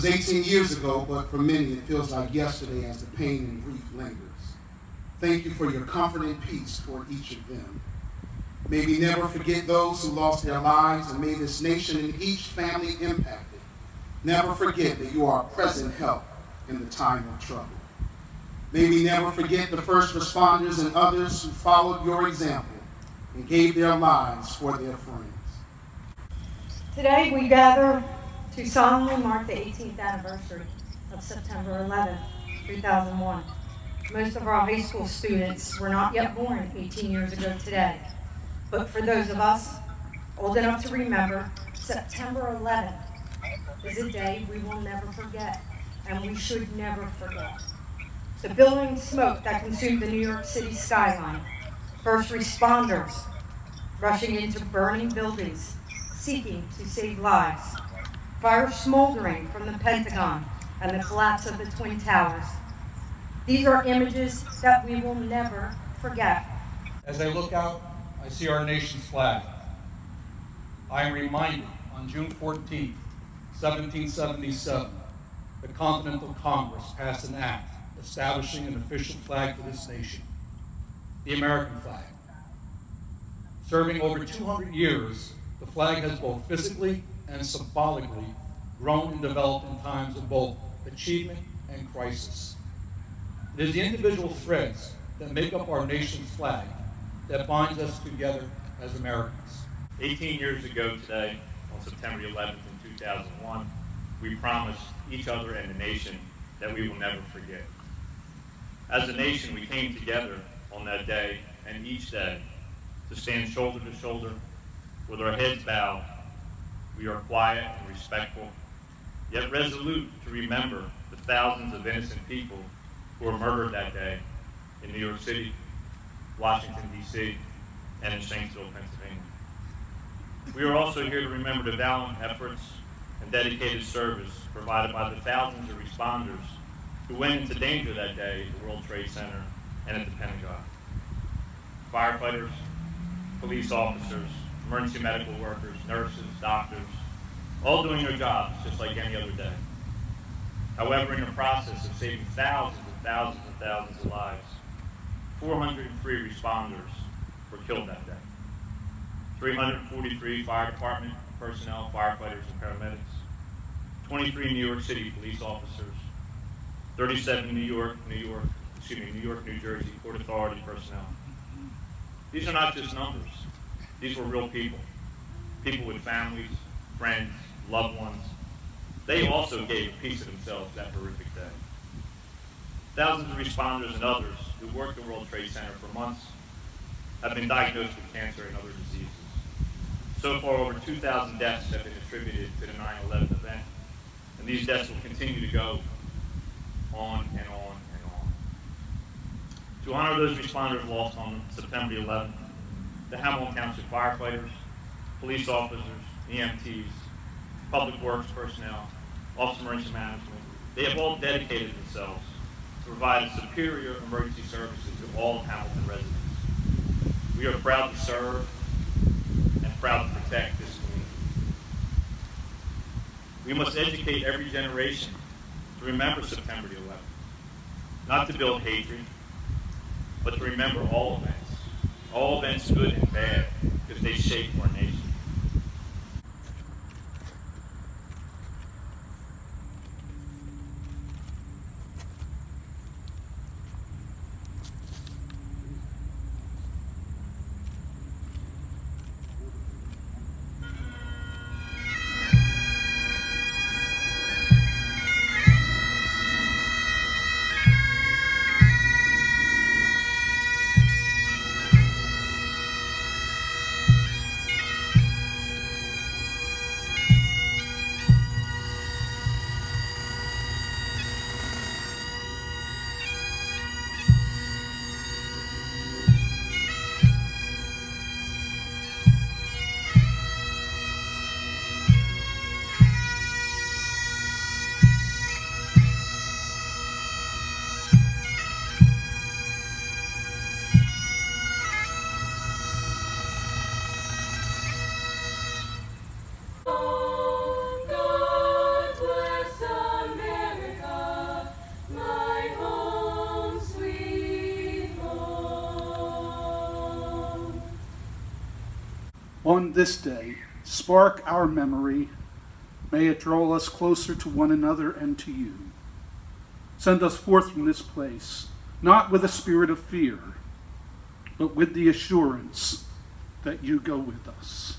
was 18 years ago, but for many it feels like yesterday as the pain and grief lingers. Thank you for your comfort and peace toward each of them. May we never forget those who lost their lives, and may this nation and each family impacted never forget that you are a present help in the time of trouble. May we never forget the first responders and others who followed your example and gave their lives for their friends. Today we gather to solemnly mark the 18th anniversary of September 11, 2001. Most of our high school students were not yet born 18 years ago today. But for those of us old enough to remember, September 11th is a day we will never forget, and we should never forget. The billowing smoke that consumed the New York City skyline, first responders rushing into burning buildings, seeking to save lives, fire smoldering from the Pentagon and the collapse of the Twin Towers. These are images that we will never forget. As I look out, I see our nation's flag. I am reminded on June 14, 1777, the Continental Congress passed an act establishing an official flag for this nation, the American flag. Serving over 200 years, the flag has both physically and symbolically grown and developed in times of both achievement and crisis. It is the individual threads that make up our nation's flag that binds us together as Americans. 18 years ago today, on September 11th in 2001, we promised each other and the nation that we will never forget. As a nation, we came together on that day and each day to stand shoulder to shoulder with our heads bowed. We are quiet and respectful, yet resolute to remember the thousands of innocent people who were murdered that day in New York City, Washington, D.C., and in Shanksville, Pennsylvania. We are also here to remember the valiant efforts and dedicated service provided by the thousands of responders who went into danger that day at the World Trade Center and at the Pentagon. Firefighters, police officers, emergency medical workers, nurses, doctors, all doing their jobs just like any other day. However, in the process of saving thousands and thousands and thousands of lives, 403 responders were killed that day. 343 fire department personnel, firefighters and paramedics, 23 New York City police officers, 37 New York, New Jersey Port Authority personnel. These are not just numbers. These were real people. People with families, friends, loved ones. They also gave a piece of themselves that horrific day. Thousands of responders and others who worked at the World Trade Center for months have been diagnosed with cancer and other diseases. So far, over 2,000 deaths have been attributed to the 9/11 event, and these deaths will continue to go on and on and on. To honor those responders lost on September 11th, the Hamilton Township firefighters, police officers, EMTs, public works personnel, Office of Emergency Management, they have all dedicated themselves to provide superior emergency services to all Hamilton residents. We are proud to serve and proud to protect this community. We must educate every generation to remember September the 11th, not to build hatred, but to remember all events good and bad, because they shape our nation. On this day, spark our memory. May it draw us closer to one another and to you. Send us forth from this place, not with a spirit of fear, but with the assurance that you go with us.